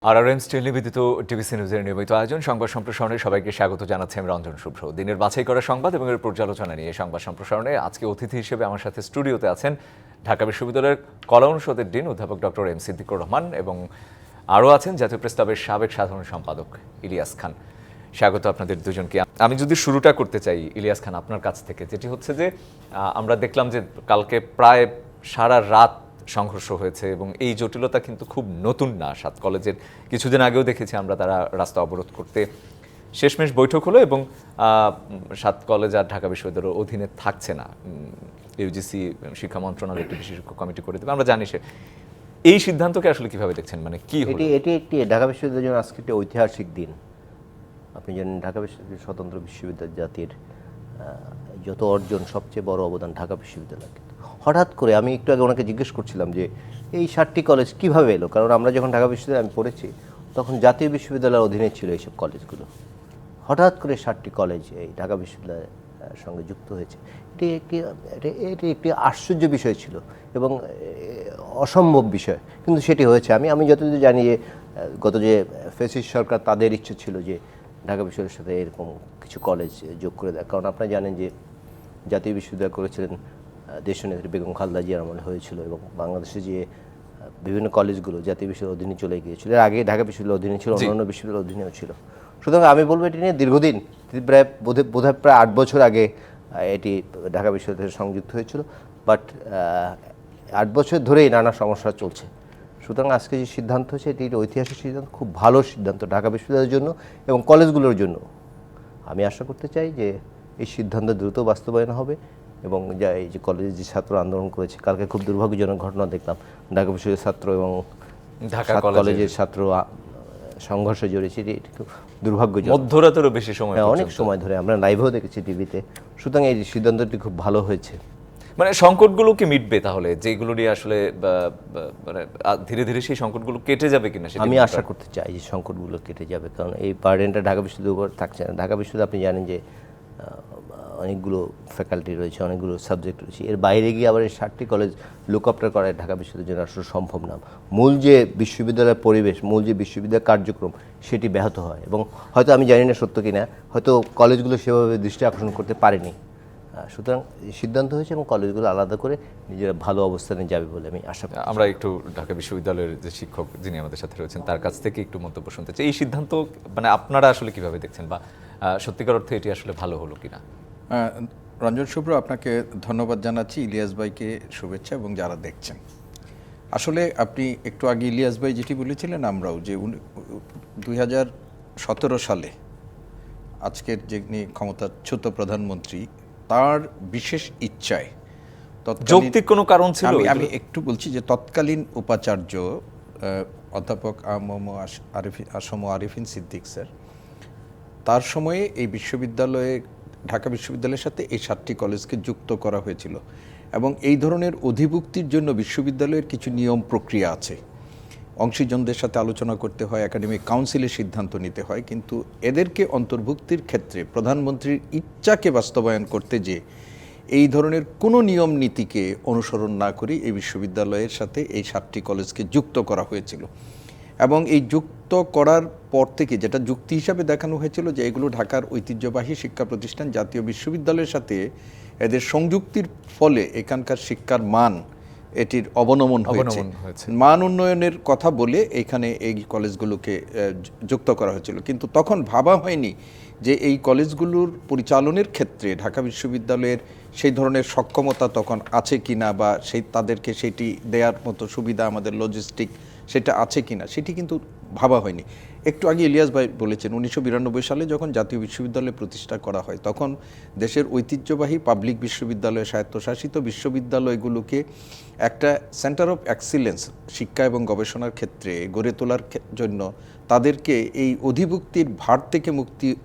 আরআরএম still নিবেদিত TVC নিউজের নিয়মিত আয়োজন সংবাদ সম্প্রসারণে সবাইকে স্বাগত জানাচ্ছি আমি রঞ্জন শুভ্র। দিনের বাছাই করা সংবাদ এবং এর পর্যালোচনা নিয়ে সংবাদ সম্প্রসারণে আজকে অতিথি হিসেবে আমার সাথে স্টুডিওতে আছেন ঢাকা বিশ্ববিদ্যালয়ের কলা অনুষদের ডিন অধ্যাপক ডক্টর এম সিদ্দিকুর রহমান এবং আরও আছেন জাতীয় প্রেস ক্লাবের সাবেক সাধারণ সম্পাদক ইলিয়াস খান। স্বাগত আপনাদের দুজনকে। আমি যদি শুরুটা করতে চাই ইলিয়াস খান আপনার কাছ থেকে, যেটি হচ্ছে যে আমরা দেখলাম যে কালকে প্রায় সারা রাত সংঘর্ষ হয়েছে এবং এই জটিলতা কিন্তু খুব নতুন না। 7 কলেজের কিছুদিন আগেও দেখেছি আমরা তারা রাস্তা অবরোধ করতে শেষমেশ বৈঠক হলো এবং 7 কলেজ আর ঢাকা বিশ্ববিদ্যালয়ের অধীনে থাকছে না। ইউজিসি শিক্ষা মন্ত্রণালয় একটি বিশেষজ্ঞ কমিটি করে দেবে, আমরা জানি। এই সিদ্ধান্তকে আসলে কিভাবে দেখছেন, মানে কি হলো? এটি একটি ঢাকা বিশ্ববিদ্যালয়ের জন্য আজকে একটি ঐতিহাসিক দিন। আপনি জানেন ঢাকা বিশ্ববিদ্যালয় স্বতন্ত্র বিশ্ববিদ্যালয়, জাতির যত অর্জন সবচেয়ে বড় অবদান ঢাকা বিশ্ববিদ্যালয়। হঠাৎ করে আমি একটু আগে ওনাকে জিজ্ঞেস করছিলাম যে এই 7টি কলেজ কীভাবে এলো, কারণ আমরা যখন ঢাকা বিশ্ববিদ্যালয়ে আমি পড়েছি তখন জাতীয় বিশ্ববিদ্যালয়ের অধীনে ছিল এইসব কলেজগুলো। হঠাৎ করে 7টি কলেজ এই ঢাকা বিশ্ববিদ্যালয়ের সঙ্গে যুক্ত হয়েছে। এটি একটি আশ্চর্য বিষয় ছিল এবং অসম্ভব বিষয়, কিন্তু সেটি হয়েছে। আমি যতদূর জানি যে গত যে ফ্যাসিস্ট সরকার তাদের ইচ্ছে ছিল যে ঢাকা বিশ্ববিদ্যালয়ের সাথে এরকম কিছু কলেজ যোগ করে দেয়, কারণ আপনারা জানেন যে জাতীয় বিশ্ববিদ্যালয় করেছিলেন দেশনেত্রী বেগম খালেদা জিয়ার আমলে হয়েছিল এবং বাংলাদেশে যে বিভিন্ন কলেজগুলো জাতীয় বিশ্ববিদ্যালয়ের অধীনে চলে গিয়েছিল, এর আগে ঢাকা বিশ্ববিদ্যালয়ের অধীনে ছিল, অন্যান্য বিশ্ববিদ্যালয়ের অধীনেও ছিল। সুতরাং আমি বলবো এটি নিয়ে দীর্ঘদিন, বোধহয় প্রায় 8 বছর আগে এটি ঢাকা বিশ্ববিদ্যালয়ের সংযুক্ত হয়েছিল, বাট 8 বছর ধরেই নানা সমস্যা চলছে। সুতরাং আজকে যে সিদ্ধান্ত হয়েছে এটি ঐতিহাসিক সিদ্ধান্ত, খুব ভালো সিদ্ধান্ত ঢাকা বিশ্ববিদ্যালয়ের জন্য এবং কলেজগুলোর জন্য। আমি আশা করতে চাই যে এই সিদ্ধান্ত দ্রুত বাস্তবায়ন হবে এবং এই যে কলেজের যে ছাত্র আন্দোলন করেছে, কালকে খুব দুর্ভাগ্যজনক ঘটনা দেখলাম, ঢাকা বিশ্ববিদ্যালয়ের ছাত্র এবং ঢাকা কলেজের ছাত্র সংঘর্ষে জড়িয়েছে। এটি খুব দুর্ভাগ্যজনক। মধ্যরাতেরও বেশি সময়, অনেক সময় ধরে আমরা লাইভেও দেখেছি টিভিতে। সুতরাং এই সিদ্ধান্তটি খুব ভালো হয়েছে। মানে সংকটগুলো কি মিটবে তাহলে, যেগুলো নিয়ে আসলে মানে ধীরে ধীরে সেই সংকটগুলো কেটে যাবে কিনা সেটা আমি আশা করতে চাই যে সংকটগুলো কেটে যাবে, কারণ এই বার্ডেনটা ঢাকা বিশ্ববিদ্যালয়ের উপর থাকছে না। ঢাকা বিশ্ববিদ্যালয় আপনি জানেন যে অনেকগুলো ফ্যাকাল্টি রয়েছে, অনেকগুলো সাবজেক্ট রয়েছে, এর বাইরে গিয়ে আবার এই 7টি কলেজ লুকআপটা করা ঢাকা বিশ্ববিদ্যালয়ের জন্য আসলে সম্ভব না। মূল যে বিশ্ববিদ্যালয়ের পরিবেশ, মূল যে বিশ্ববিদ্যালয়ের কার্যক্রম সেটি ব্যাহত হয় এবং হয়তো আমি জানি না সত্য কিনা, হয়তো কলেজগুলো সেভাবে দৃষ্টি আকর্ষণ করতে পারেনি। সুতরাং সিদ্ধান্ত হয়েছে এবং কলেজগুলো আলাদা করে নিজেরা ভালো অবস্থানে যাবে বলে আমি আশা করি। আমরা একটু ঢাকা বিশ্ববিদ্যালয়ের যে শিক্ষক যিনি আমাদের সাথে রয়েছেন তার কাছ থেকে একটু মন্তব্য শুনতে চাই। এই সিদ্ধান্ত মানে আপনারা আসলে কিভাবে দেখছেন, বা সত্যিকার অর্থে এটি আসলে ভালো হলো কিনা? রঞ্জন শুভ্র, আপনাকে ধন্যবাদ জানাচ্ছি, ইলিয়াস ভাইকে শুভেচ্ছা এবং যারা দেখছেন। আসলে আপনি একটু আগে ইলিয়াস ভাই যেটি বলেছিলেন, আমরাও যে 2017 সালে আজকের যিনি ক্ষমতাচ্যুত প্রধানমন্ত্রী, তার বিশেষ ইচ্ছায় যৌক্তিক কোনো কারণ ছিল? আমি একটু বলছি যে তৎকালীন উপাচার্য অধ্যাপক আসম আরিফিন সিদ্দিক স্যার, তার সময়ে এই বিশ্ববিদ্যালয়ে ঢাকা বিশ্ববিদ্যালয়ের সাথে এই 7টি কলেজকে যুক্ত করা হয়েছিল এবং এই ধরনের অধিভুক্তির জন্য বিশ্ববিদ্যালয়ের কিছু নিয়ম প্রক্রিয়া আছে। অংশীজনদের সাথে আলোচনা করতে হয়, একাডেমিক কাউন্সিলের সিদ্ধান্ত নিতে হয়, কিন্তু এদেরকে অন্তর্ভুক্তির ক্ষেত্রে প্রধানমন্ত্রীর ইচ্ছাকে বাস্তবায়ন করতে যে এই ধরনের কোনো নিয়ম নীতিকে অনুসরণ না করে এই বিশ্ববিদ্যালয়ের সাথে এই 7টি কলেজকে যুক্ত করা হয়েছিল এবং এই যুক্ত করার পর থেকে যেটা যুক্তি হিসাবে দেখানো হয়েছিল যে এগুলো ঢাকার ঐতিহ্যবাহী শিক্ষা প্রতিষ্ঠান, জাতীয় বিশ্ববিদ্যালয়ের সাথে এদের সংযুক্তির ফলে এখানকার শিক্ষার মান এটির অবনমন হয়েছে। মান উন্নয়নের কথা বলে এখানে এই কলেজগুলোকে যুক্ত করা হয়েছিল, কিন্তু তখন ভাবা হয়নি যে এই কলেজগুলোর পরিচালনের ক্ষেত্রে ঢাকা বিশ্ববিদ্যালয়ের সেই ধরনের সক্ষমতা তখন আছে কিনা, বা তাদেরকে সেটি দেওয়ার মতো সুবিধা আমাদের লজিস্টিক সেটা আছে কিনা, সেটি কিন্তু ভাবা হয়নি। একটু আগে ইলিয়াস ভাই বলেছেন 1992 সালে যখন জাতীয় বিশ্ববিদ্যালয় প্রতিষ্ঠা করা হয়, তখন দেশের ঐতিহ্যবাহী পাবলিক বিশ্ববিদ্যালয়, স্বায়ত্তশাসিত বিশ্ববিদ্যালয়গুলোকে একটা সেন্টার অফ এক্সিলেন্স শিক্ষা এবং গবেষণার ক্ষেত্রে গড়ে তোলার জন্য তাদেরকে এই অধিভুক্তির ভার থেকে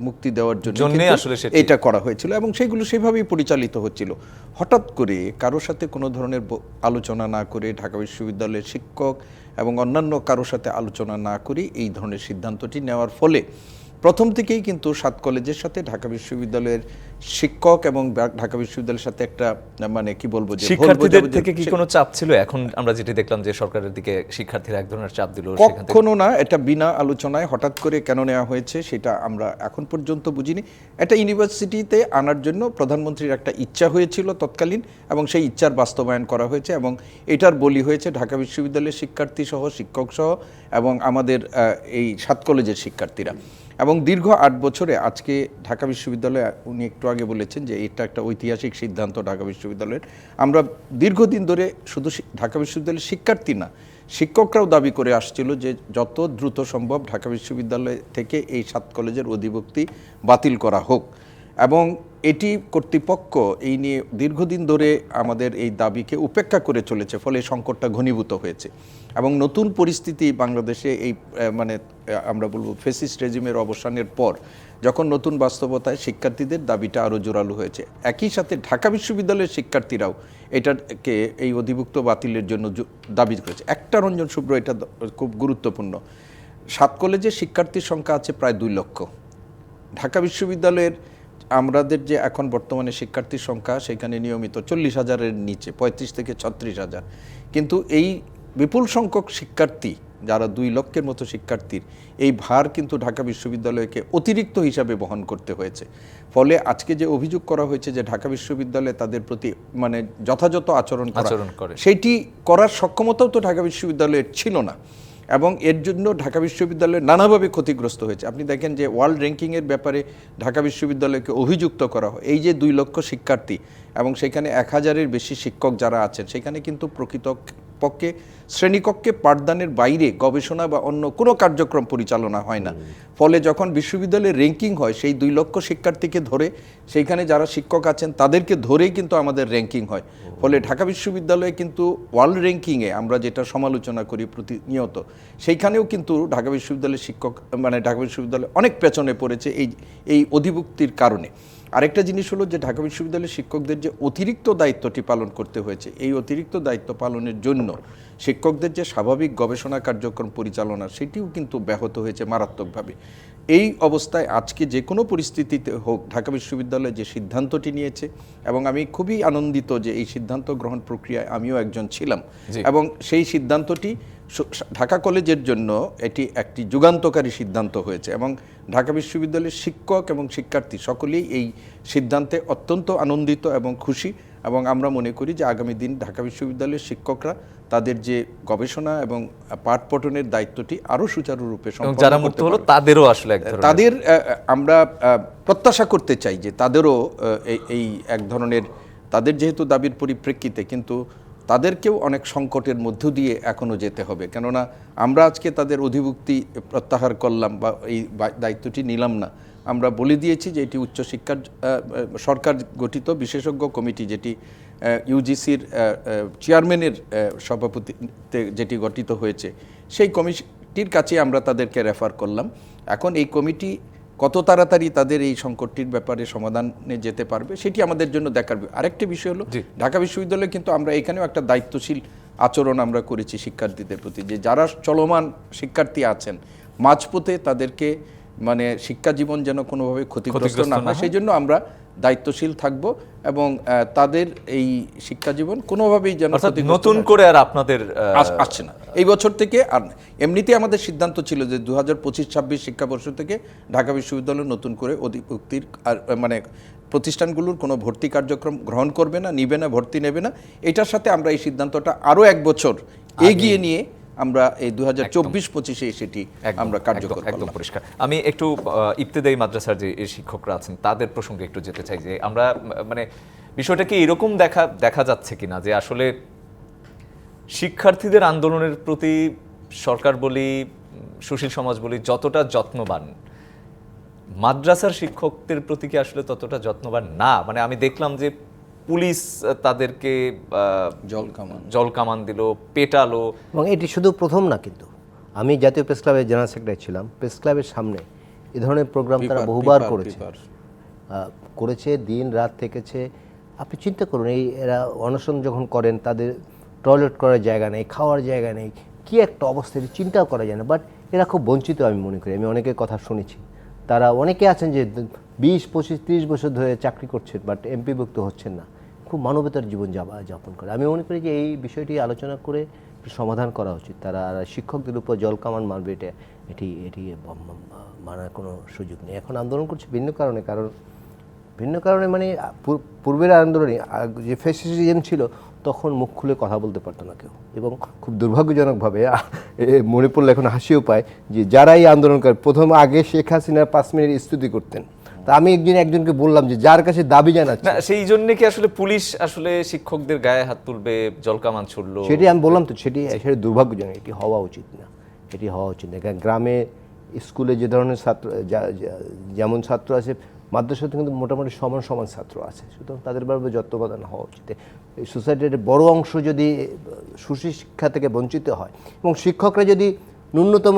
মুক্তি দেওয়ার জন্য আসলে এটা করা হয়েছিল এবং সেগুলো সেভাবেই পরিচালিত হচ্ছিল। হঠাৎ করে কারোর সাথে কোনো ধরনের আলোচনা না করে, ঢাকা বিশ্ববিদ্যালয়ের শিক্ষক এবং অন্যান্য কারোর সাথে আলোচনা না করে এই ধরনের সিদ্ধান্তটি নেওয়ার ফলে প্রথম থেকেই কিন্তু 7 কলেজের সাথে ঢাকা বিশ্ববিদ্যালয়ের শিক্ষক এবং ঢাকা বিশ্ববিদ্যালয়ের সাথে একটা মানে কি বলবো যে ভুল শিক্ষার্থীদের বোঝাবুঝি- থেকে কি কোনো চাপ ছিল? এখন আমরা যেটি দেখলাম যে সরকারের দিকে শিক্ষার্থীরা এক ধরনের চাপ দিল, সেখান থেকে কখনো না, এটা বিনা আলোচনায় হঠাৎ করে কেন নেওয়া হয়েছে সেটা আমরা এখন পর্যন্ত বুঝিনি। এটা ইউনিভার্সিটিতে আনার জন্য প্রধানমন্ত্রীর একটা ইচ্ছা হয়েছিল তৎকালীন, এবং সেই ইচ্ছার বাস্তবায়ন করা হয়েছে, এবং এটার বলি হয়েছে ঢাকা বিশ্ববিদ্যালয়ের শিক্ষার্থী সহ, শিক্ষক সহ, এবং আমাদের এই 7 কলেজের শিক্ষার্থীরা। এবং দীর্ঘ 8 বছরে আজকে ঢাকা বিশ্ববিদ্যালয়ে, উনি একটু আগে বলেছেন যে এটা একটা ঐতিহাসিক সিদ্ধান্ত ঢাকা বিশ্ববিদ্যালয়ের। আমরা দীর্ঘদিন ধরে শুধু ঢাকা বিশ্ববিদ্যালয়ের শিক্ষার্থী না, শিক্ষকরাও দাবি করে আসছিল যে যত দ্রুত সম্ভব ঢাকা বিশ্ববিদ্যালয় থেকে এই 7 কলেজের অধিভুক্তি বাতিল করা হোক। এবং এটি কর্তৃপক্ষ এই নিয়ে দীর্ঘদিন ধরে আমাদের এই দাবিকে উপেক্ষা করে চলেছে, ফলে সংকটটা ঘনীভূত হয়েছে। এবং নতুন পরিস্থিতি বাংলাদেশে এই মানে আমরা বলবো ফেসিস্ট রেজিমের অবসানের পর যখন নতুন বাস্তবতায় শিক্ষার্থীদের দাবিটা আরও জোরালো হয়েছে, একই সাথে ঢাকা বিশ্ববিদ্যালয়ের শিক্ষার্থীরাও এটাকে এই অধিভুক্ত বাতিলের জন্য দাবি করেছে। একটা রঞ্জন শুভ্র, এটা খুব গুরুত্বপূর্ণ, 7 কলেজের শিক্ষার্থীর সংখ্যা আছে প্রায় 2 লক্ষ। ঢাকা বিশ্ববিদ্যালয়ের আমাদের যে এখন বর্তমানে শিক্ষার্থীর সংখ্যা সেখানে নিয়মিত 40,000-এর নিচে, 35 থেকে 36,000। কিন্তু এই বিপুল সংখ্যক শিক্ষার্থী, যারা 2 লক্ষের মতো শিক্ষার্থীর, এই ভার কিন্তু ঢাকা বিশ্ববিদ্যালয়কে অতিরিক্ত হিসাবে বহন করতে হয়েছে। ফলে আজকে যে অভিযোগ করা হয়েছে যে ঢাকা বিশ্ববিদ্যালয় তাদের প্রতি মানে যথাযথ আচরণ করে, সেইটি করার সক্ষমতাও তো ঢাকা বিশ্ববিদ্যালয়ের ছিল না, এবং এর জন্য ঢাকা বিশ্ববিদ্যালয় নানাভাবে ক্ষতিগ্রস্ত হয়েছে। আপনি দেখেন যে ওয়ার্ল্ড র্যাঙ্কিংয়ের ব্যাপারে ঢাকা বিশ্ববিদ্যালয়কে অভিযুক্ত করা হয়। এই যে 2 লক্ষ শিক্ষার্থী এবং সেখানে 1000-এর বেশি শিক্ষক যারা আছেন, সেখানে কিন্তু প্রকৃতপক্ষে শ্রেণীকক্ষে পাঠদানের বাইরে গবেষণা বা অন্য কোনো কার্যক্রম পরিচালনা হয় না। ফলে যখন বিশ্ববিদ্যালয়ের র্যাঙ্কিং হয়, সেই 2 লক্ষ শিক্ষার্থীকে ধরে, সেইখানে যারা শিক্ষক আছেন তাদেরকে ধরেই কিন্তু আমাদের র্যাঙ্কিং হয়। ফলে ঢাকা বিশ্ববিদ্যালয়ে কিন্তু ওয়ার্ল্ড র্যাঙ্কিংয়ে আমরা যেটা সমালোচনা করি প্রতিনিয়ত, সেইখানেও কিন্তু ঢাকা বিশ্ববিদ্যালয়ের শিক্ষক মানে ঢাকা বিশ্ববিদ্যালয় অনেক পেছনে পড়েছে এই অধিভুক্তির কারণে। আরেকটা জিনিস হলো যে ঢাকা বিশ্ববিদ্যালয়ের শিক্ষকদের যে অতিরিক্ত দায়িত্বটি পালন করতে হয়েছে, এই অতিরিক্ত দায়িত্ব পালনের জন্য শিক্ষকদের যে স্বাভাবিক গবেষণা কার্যক্রম পরিচালনা, সেটিও কিন্তু ব্যাহত হয়েছে মারাত্মকভাবে। এই অবস্থায় আজকে যে কোনো পরিস্থিতিতে হোক ঢাকা বিশ্ববিদ্যালয় যে সিদ্ধান্তটি নিয়েছে, এবং আমি খুবই আনন্দিত যে এই সিদ্ধান্ত গ্রহণ প্রক্রিয়ায় আমিও একজন ছিলাম, এবং সেই সিদ্ধান্তটি ঢাকা কলেজের জন্য এটি একটি যুগান্তকারী সিদ্ধান্ত হয়েছে, এবং ঢাকা বিশ্ববিদ্যালয়ের শিক্ষক এবং শিক্ষার্থী সকলেই এই সিদ্ধান্তে অত্যন্ত আনন্দিত এবং খুশি। এবং আমরা মনে করি যে আগামী দিন ঢাকা বিশ্ববিদ্যালয়ের শিক্ষকরা তাদের যে গবেষণা এবং পাঠ পঠনের দায়িত্বটি আরও সুচারুরূপে যারা মুক্ত হলো তাদেরও আসলে তাদের আমরা প্রত্যাশা করতে চাই যে তাদেরও এই এক ধরনের, তাদের যেহেতু দাবির পরিপ্রেক্ষিতে, কিন্তু তাদেরকেও অনেক সংকটের মধ্য দিয়ে এখনও যেতে হবে। কেননা আমরা আজকে তাদের অধিভুক্তি প্রত্যাহার করলাম বা এই দায়িত্বটি নিলাম না, আমরা বলে দিয়েছি যে এটি উচ্চশিক্ষার সরকার গঠিত বিশেষজ্ঞ কমিটি, যেটি ইউজিসির চেয়ারম্যানের সভাপতিত্বে যেটি গঠিত হয়েছে, সেই কমিটির কাছে আমরা তাদেরকে রেফার করলাম। এখন এই কমিটি কত তাড়াতাড়ি তাদের এই সংকটটির ব্যাপারে সমাধানে যেতে পারবে সেটি আমাদের জন্য দেখার। আরেকটি বিষয় হলো ঢাকা বিশ্ববিদ্যালয় কিন্তু আমরা এখানেও একটা দায়িত্বশীল আচরণ আমরা করেছি শিক্ষার্থীদের প্রতি, যে যারা চলমান শিক্ষার্থী আছেন মাঝপথে তাদেরকে মানে শিক্ষা জীবন যেন কোনোভাবে ক্ষতিগ্রস্ত না হয়, সেই জন্য আমরা দায়িত্বশীল থাকব, এবং তাদের এই শিক্ষা জীবন কোনোভাবেই যেন নতুন করে আর আপনাদের আসছে না এই বছর থেকে। আর এমনিতে আমাদের সিদ্ধান্ত ছিল যে 2025-26 শিক্ষাবর্ষ থেকে ঢাকা বিশ্ববিদ্যালয় নতুন করে অধিভুক্তির মানে প্রতিষ্ঠানগুলোর কোনো ভর্তি কার্যক্রম গ্রহণ করবে না, নিবে না, ভর্তি নেবে না। এটার সাথে আমরা এই সিদ্ধান্তটা আরও 1 বছর এগিয়ে নিয়ে আমরা এই 2024-25-এ সেটি আমরা কার্যকর একদম পরিষ্কার। আমি একটু ইবতেদায়ী মাদ্রাসার যে শিক্ষকরা আছেন তাদের প্রসঙ্গে একটু যেতে চাই, যে আমরা মানে বিষয়টা কি এরকম দেখা যাচ্ছে কিনা যে আসলে শিক্ষার্থীদের আন্দোলনের প্রতি সরকার বলি, সুশীল সমাজ বলি, যতটা যত্নবান, মাদ্রাসার শিক্ষকদের প্রতি কি আসলে ততটা যত্নবান না? মানে আমি দেখলাম যে পুলিশ তাদেরকে জল কামান দিল, পেটালো। এবং এটি শুধু প্রথম না, কিন্তু আমি জাতীয় প্রেস ক্লাবের জেনারেল সেক্রেটারি ছিলাম, প্রেস ক্লাবের সামনে এ ধরনের প্রোগ্রাম তারা বহুবার করেছে, দিন রাত থেকেছে। আপনি চিন্তা করুন, এই এরা অনশন যখন করেন, তাদের টয়লেট করার জায়গা নেই, খাওয়ার জায়গা নেই, কি একটা অবস্থা, চিন্তাও করা যায় না। বাট এরা খুব বঞ্চিত আমি মনে করি, আমি অনেকের কথা শুনেছি। তারা অনেকে আছেন যে 20, 25, 30 বছর ধরে চাকরি করছেন বাট এমপিভুক্ত হচ্ছেন না, খুব মানবতার জীবন যাপন করে। আমি মনে করি যে এই বিষয়টি আলোচনা করে একটু সমাধান করা উচিত। তারা আর শিক্ষকদের উপর জলকামান মারবে এটি মানার কোনো সুযোগ নেই। এখন আন্দোলন করছে ভিন্ন কারণে মানে পূর্বের আন্দোলনে যে ফ্যাসিজম ছিল তখন মুখ খুলে কথা বলতে পারতো না কেউ, এবং খুব দুর্ভাগ্যজনকভাবে মনে পড়লে এখন হাসিও পায় যে যারা এই আন্দোলন করে প্রথম আগে শেখ হাসিনার 5 মিনিট স্তুতি করতেন। তা আমি একজনকে বললাম যে যার কাছে দাবি জানাচ্ছে, না সেই জন্য কি আসলে পুলিশ আসলে শিক্ষকদের গায়ে হাত তুলবে, জলকামান ছুড়লো? সেটি আমি বললাম তো, সেটি দুর্ভাগ্যজনক। এটি হওয়া উচিত না। কারণ গ্রামে স্কুলে যে ধরনের ছাত্র যেমন ছাত্র আছে, মাদ্রাসাতে কিন্তু মোটামুটি সমান ছাত্র আছে, সুতরাং তাদের ব্যাপারে যত্নবাদান হওয়া উচিত। এই সোসাইটির বড় অংশ যদি সুশিক্ষা থেকে বঞ্চিত হয় এবং শিক্ষকরা যদি ন্যূনতম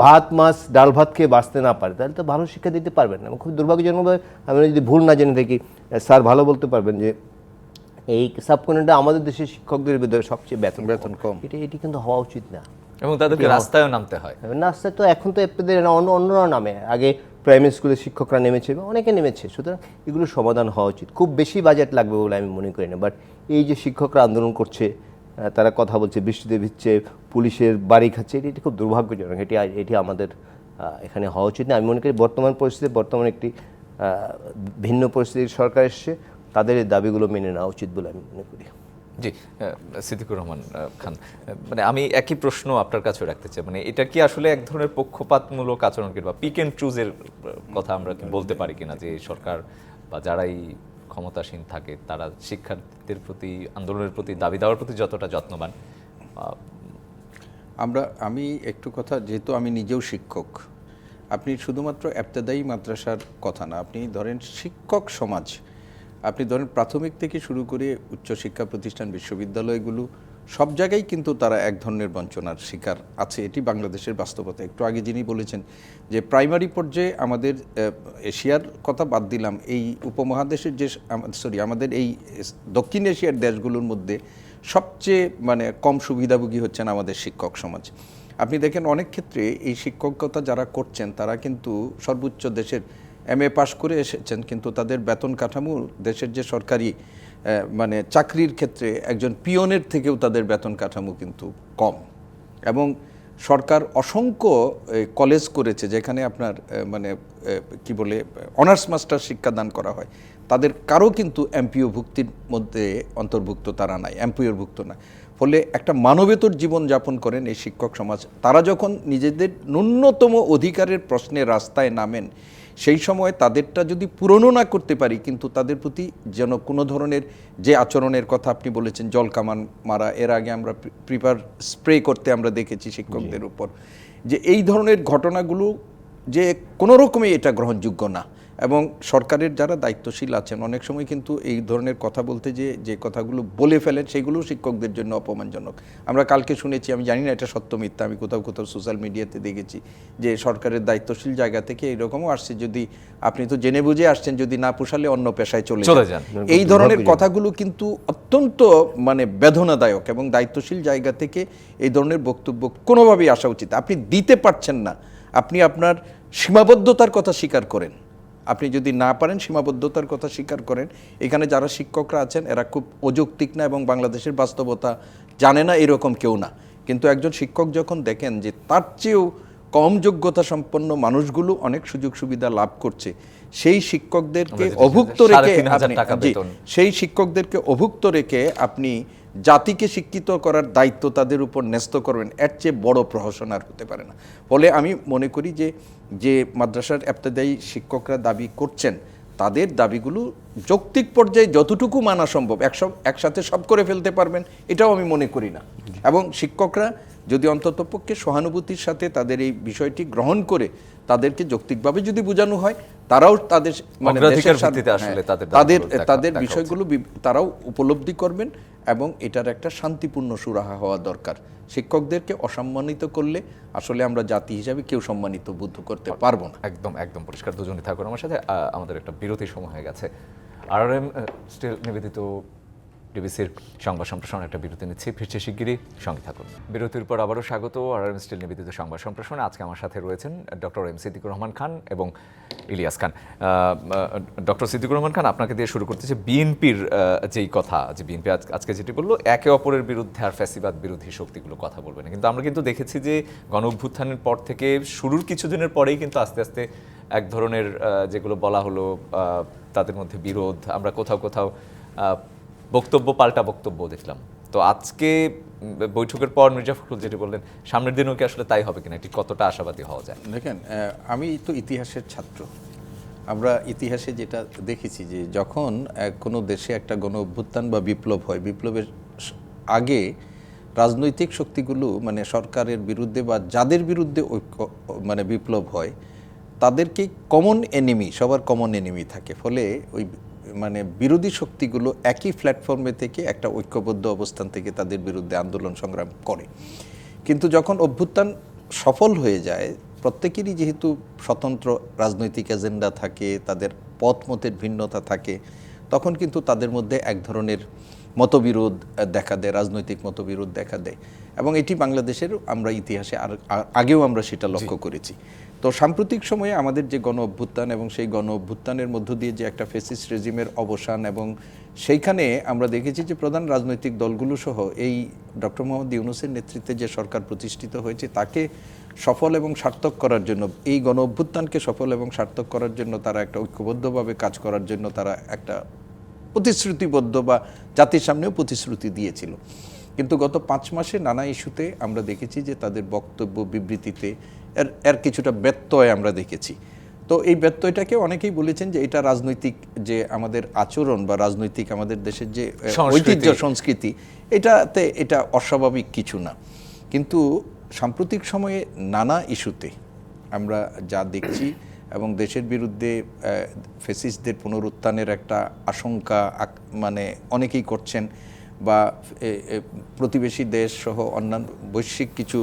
ভাত মাছ ডাল ভাত খেয়ে বাঁচতে না পারে, তাহলে তো ভালো শিক্ষা দিতে পারবেন না। এবং খুব দুর্ভাগ্যজনকভাবে আমি যদি ভুল না জেনে থাকি, স্যার ভালো বলতে পারবেন যে এই সাবকন্টিনেন্টে আমাদের দেশের শিক্ষকদের ভিতরে সবচেয়ে বেতন কম। এটি কিন্তু হওয়া উচিত না, এবং তাদেরকে রাস্তায়ও নামতে হয়। রাস্তায় তো এখন তো এপ্রিদের অন্যরা নামে, আগে প্রাইমারি স্কুলের শিক্ষকরা নেমেছে এবং অনেকে নেমেছে। সুতরাং এগুলো সমাধান হওয়া উচিত। খুব বেশি বাজেট লাগবে বলে আমি মনে করি না। বাট এই যে শিক্ষকরা আন্দোলন করছে, তারা কথা বলছে, বৃষ্টিতে ভিজছে, পুলিশের বাড়ি খাচ্ছে, এটি খুব দুর্ভাগ্যজনক। এটি আমাদের এখানে হওয়া উচিত না। আমি মনে করি বর্তমান একটি ভিন্ন পরিস্থিতির সরকার এসছে, তাদের এই দাবিগুলো মেনে নেওয়া উচিত বলে আমি মনে করি। জি, সিদ্দিকুর রহমান খান, মানে আমি একই প্রশ্ন আপনার কাছে রাখতে চাই, মানে এটা কি আসলে এক ধরনের পক্ষপাতমূলক আচরণ কিংবা পিক অ্যান্ড চুজের কথা আমরা কি বলতে পারি কিনা, যে সরকার বা যারাই ক্ষমতাসীন থাকে তারা শিক্ষার্থীদের প্রতি, আন্দোলনের প্রতি, দাবি দেওয়ার প্রতি যতটা যত্নবান? আমি একটু কথা, যেহেতু আমি নিজেও শিক্ষক, আপনি শুধুমাত্র ইবতেদায়ী মাদ্রাসার কথা না, আপনি ধরেন শিক্ষক সমাজ, আপনি ধরেন প্রাথমিক থেকে শুরু করে উচ্চশিক্ষা প্রতিষ্ঠান, বিশ্ববিদ্যালয়গুলো সব জায়গায় কিন্তু তারা এক ধরনের বঞ্চনার শিকার আছে। এটি বাংলাদেশের বাস্তবতা। একটু আগে যিনি বলেছেন যে প্রাইমারি পর্যায়ে আমাদের এশিয়ার কথা বাদ দিলাম, এই উপমহাদেশের যে আমাদের এই দক্ষিণ এশিয়ার দেশগুলোর মধ্যে সবচেয়ে মানে কম সুবিধাভোগী হচ্ছেন আমাদের শিক্ষক সমাজ। আপনি দেখেন অনেক ক্ষেত্রে এই শিক্ষকতা যারা করছেন তারা কিন্তু সর্বোচ্চ দেশের MA পাশ করে এসেছেন, কিন্তু তাদের বেতন কাঠামো দেশের যে সরকারি মানে চাকরির ক্ষেত্রে একজন পিয়নের থেকেও তাদের বেতন কাঠামো কিন্তু কম। এবং সরকার অসংখ্য কলেজ করেছে যেখানে আপনার মানে কি বলে অনার্স মাস্টার শিক্ষাদান করা হয়, তাদের কারো কিন্তু MPO ভুক্তির মধ্যে অন্তর্ভুক্ত তারা নাই, MPOর ভুক্ত না। ফলে একটা মানবেতর জীবন যাপন করেন এই শিক্ষক সমাজ। তারা যখন নিজেদের ন্যূনতম অধিকারের প্রশ্নে রাস্তায় নামেন, সেই সময় তাদেরটা যদি পূরণও না করতে পারি, কিন্তু তাদের প্রতি যেন কোনো ধরনের যে আচরণের কথা আপনি বলেছেন, জল কামান মারা, এর আগে আমরা প্রিপার স্প্রে করতে আমরা দেখেছি শিক্ষকদের উপর, যে এই ধরনের ঘটনাগুলো যে কোনো রকমই এটা গ্রহণযোগ্য না। এবং সরকারের যারা দায়িত্বশীল আছেন অনেক সময় কিন্তু এই ধরনের কথা বলতে যে কথাগুলো বলে ফেলেন সেগুলো শিক্ষকদের জন্য অপমানজনক। আমরা কালকে শুনেছি, আমি জানি না এটা সত্য মিথ্যা, আমি কোথাও সোশ্যাল মিডিয়াতে দেখেছি যে সরকারের দায়িত্বশীল জায়গা থেকে এরকমও আসছে, যদি আপনি তো জেনে বুঝে আসছেন, যদি না পোষালে অন্য পেশায় চলে যান। এই ধরনের কথাগুলো কিন্তু অত্যন্ত মানে বেদনাদায়ক, এবং দায়িত্বশীল জায়গা থেকে এই ধরনের বক্তব্য কোনোভাবেই আসা উচিত। আপনি দিতে পারছেন না, আপনি আপনার সীমাবদ্ধতার কথা স্বীকার করেন। আপনি যদি না পারেন সীমাবদ্ধতার কথা স্বীকার করেন। এখানে যারা শিক্ষকরা আছেন এরা খুব অযৌক্তিক না এবং বাংলাদেশের বাস্তবতা জানে না এরকম কেউ না, কিন্তু একজন শিক্ষক যখন দেখেন যে তার চেয়েও কম যোগ্যতা সম্পন্ন মানুষগুলো অনেক সুযোগ সুবিধা লাভ করছে, সেই শিক্ষকদেরকে অভুক্ত রেখে আপনি জাতিকে শিক্ষিত করার দায়িত্ব তাদের উপর ন্যস্ত করবেন, এর চেয়ে বড় প্রহসন আর হতে পারে না। ফলে আমি মনে করি যে মাদ্রাসার ইবতেদায়ী শিক্ষকরা দাবি করছেন, তাদের দাবিগুলো যৌক্তিক পর্যায়ে যতটুকু মানা সম্ভব, একসাথে সব করে ফেলতে পারবেন এটাও আমি মনে করি না। এবং শিক্ষকরা যদি অন্ততপক্ষে সহানুভূতির সাথে তাদের এই বিষয়টি গ্রহণ করে তাদেরকে যৌক্তিকভাবে যদি বোঝানো হয়, তারাও তাদের মানে তাদের বিষয়গুলো তারাও উপলব্ধি করবেন, এবং এটার একটা শান্তিপূর্ণ সুরাহা হওয়া দরকার। শিক্ষকদেরকে অসম্মানিত করলে আসলে আমরা জাতি হিসাবে কেউ সম্মানিত বোধ করতে পারবো না। একদম পরিষ্কার। দুজনই থাকুন আমার সাথে। আমাদের একটা বিরতির সময় হয়ে গেছে। RRM স্টিল নিবেদিত ডিবিসির সংবাদ সম্প্রসারণ একটা বিরতি নিচ্ছি, ফিরছে শিগগিরই, সঙ্গে থাকুন। বিরতির পর আবারও স্বাগত আরআরএম স্টিল নিবেদিত সংবাদ সম্প্রসারণে। আজকে আমার সাথে রয়েছেন ডক্টর এম সিদ্দিকুর রহমান খান এবং ইলিয়াস খান। ডক্টর সিদ্দিকুর রহমান খান, আপনাকে দিয়ে শুরু করতেছে বিএনপির যেই কথা, যে বিএনপি আজকে যেটি বললো, একে অপরের বিরুদ্ধে আর ফ্যাসিবাদ বিরোধী শক্তিগুলো কথা বলবে না। কিন্তু আমরা কিন্তু দেখেছি যে গণ অভ্যুত্থানের পর থেকে শুরুর কিছুদিনের পরেই কিন্তু আস্তে আস্তে এক ধরনের যেগুলো বলা হলো তাদের মধ্যে বিরোধ, আমরা কোথাও কোথাও বক্তব্য পাল্টা বক্তব্য দেখলাম। তো আজকে বৈঠকের পর মির্জা ফখরুল যেটি বললেন, সামনের দিনেও কি আসলে তাই হবে কিনা, এটি কতটা আশাবাদী হওয়া যায়? দেখেন, আমি তো ইতিহাসের ছাত্র। আমরা ইতিহাসে যেটা দেখেছি যে যখন কোনো দেশে একটা গণ অভ্যুত্থান বা বিপ্লব হয়, বিপ্লবের আগে রাজনৈতিক শক্তিগুলো মানে সরকারের বিরুদ্ধে বা যাদের বিরুদ্ধে মানে বিপ্লব হয় তাদেরকে কমন এনিমি, সবার কমন এনিমি থাকে। ফলে ওই মানে বিরোধী শক্তিগুলো একই প্ল্যাটফর্মে থেকে একটা ঐক্যবদ্ধ অবস্থান থেকে তাদের বিরুদ্ধে আন্দোলন সংগ্রাম করে। কিন্তু যখন অভ্যুত্থান সফল হয়ে যায়, প্রত্যেকেরই যেহেতু স্বতন্ত্র রাজনৈতিক এজেন্ডা থাকে, তাদের পথ মতের ভিন্নতা থাকে, তখন কিন্তু তাদের মধ্যে এক ধরনের মতবিরোধ দেখা দেয়, রাজনৈতিক মতবিরোধ দেখা দেয়। এবং এটি বাংলাদেশের আমরা ইতিহাসে আগেও আমরা সেটা লক্ষ্য করেছি। তো সাম্প্রতিক সময়ে আমাদের যে গণ অভ্যুত্থান এবং সেই গণ অভ্যুত্থানের মধ্য দিয়ে যে একটা ফ্যাসিস্ট রেজিমের অবসান, এবং সেইখানে আমরা দেখেছি যে প্রধান রাজনৈতিক দলগুলো সহ এই ডক্টর মোহাম্মদ ইউনূসের নেতৃত্বে যে সরকার প্রতিষ্ঠিত হয়েছে তাকে সফল এবং সার্থক করার জন্য, এই গণ অভ্যুত্থানকে সফল এবং সার্থক করার জন্য তারা একটা ঐক্যবদ্ধভাবে কাজ করার জন্য তারা একটা প্রতিশ্রুতিবদ্ধ বা জাতির সামনেও প্রতিশ্রুতি দিয়েছিল। কিন্তু গত 5 মাসে নানা ইস্যুতে আমরা দেখেছি যে তাদের বক্তব্য বিবৃতিতে এর কিছুটা ব্যত্যয় আমরা দেখেছি। তো এই ব্যত্যয়টাকে অনেকেই বলেছেন যে এটা রাজনৈতিক যে আমাদের আচরণ বা রাজনৈতিক আমাদের দেশের যে ঐতিহ্য সংস্কৃতি, এটা অস্বাভাবিক কিছু না। কিন্তু সাম্প্রতিক সময়ে নানা ইস্যুতে আমরা যা দেখছি এবং দেশের বিরুদ্ধে ফ্যাসিস্টদের পুনরুত্থানের একটা আশঙ্কা মানে অনেকেই করছেন, বা প্রতিবেশী দেশ সহ অন্যান্য বৈশ্বিক কিছু